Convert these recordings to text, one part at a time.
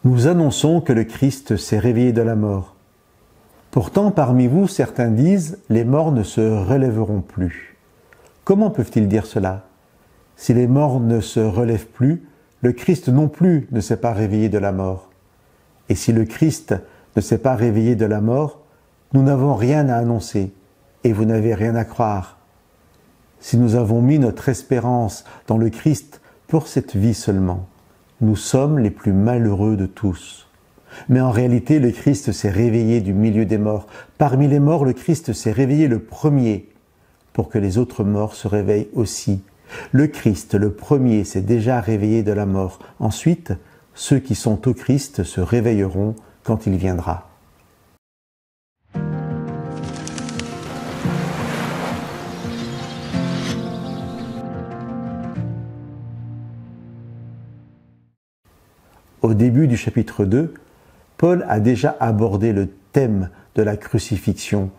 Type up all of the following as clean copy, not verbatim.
Nous annonçons que le Christ s'est réveillé de la mort. Pourtant, parmi vous, certains disent « les morts ne se relèveront plus ». Comment peuvent-ils dire cela? Si les morts ne se relèvent plus, le Christ non plus ne s'est pas réveillé de la mort. Et si le Christ ne s'est pas réveillé de la mort, nous n'avons rien à annoncer et vous n'avez rien à croire. Si nous avons mis notre espérance dans le Christ pour cette vie seulement, nous sommes les plus malheureux de tous. Mais en réalité, le Christ s'est réveillé du milieu des morts. Parmi les morts, le Christ s'est réveillé le premier pour que les autres morts se réveillent aussi. Le Christ, le premier, s'est déjà réveillé de la mort. Ensuite, ceux qui sont au Christ se réveilleront quand il viendra. Au début du chapitre 2, Paul a déjà abordé le thème de la crucifixion.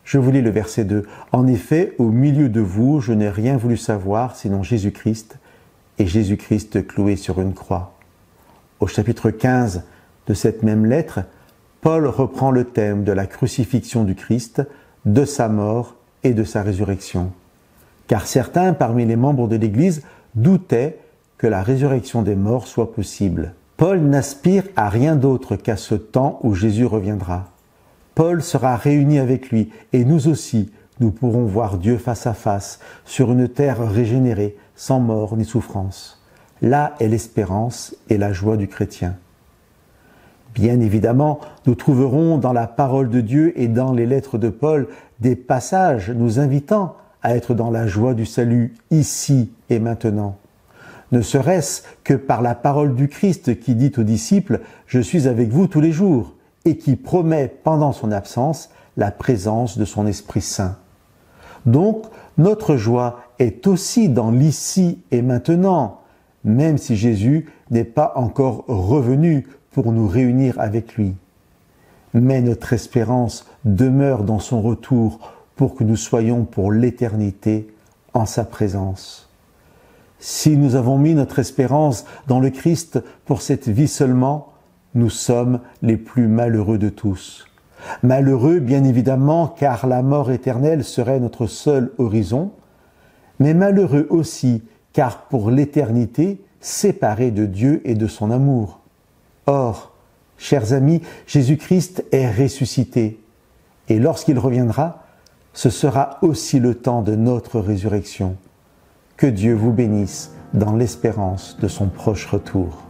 Je vous lis le verset 2. « En effet, au milieu de vous, je n'ai rien voulu savoir sinon Jésus-Christ, et Jésus-Christ cloué sur une croix. » Au chapitre 15 de cette même lettre, Paul reprend le thème de la crucifixion du Christ, de sa mort et de sa résurrection. Car certains parmi les membres de l'Église doutaient que la résurrection des morts soit possible. Paul n'aspire à rien d'autre qu'à ce temps où Jésus reviendra. Paul sera réuni avec lui et nous aussi, nous pourrons voir Dieu face à face sur une terre régénérée, sans mort ni souffrance. Là est l'espérance et la joie du chrétien. Bien évidemment, nous trouverons dans la parole de Dieu et dans les lettres de Paul des passages nous invitant à être dans la joie du salut ici et maintenant. Ne serait-ce que par la parole du Christ qui dit aux disciples « Je suis avec vous tous les jours » et qui promet pendant son absence la présence de son Esprit Saint. Donc, notre joie est aussi dans l'ici et maintenant, même si Jésus n'est pas encore revenu pour nous réunir avec lui. Mais notre espérance demeure dans son retour pour que nous soyons pour l'éternité en sa présence. Si nous avons mis notre espérance dans le Christ pour cette vie seulement, nous sommes les plus malheureux de tous. Malheureux, bien évidemment, car la mort éternelle serait notre seul horizon, mais malheureux aussi, car pour l'éternité, séparés de Dieu et de son amour. Or, chers amis, Jésus-Christ est ressuscité, et lorsqu'il reviendra, ce sera aussi le temps de notre résurrection. Que Dieu vous bénisse dans l'espérance de son proche retour.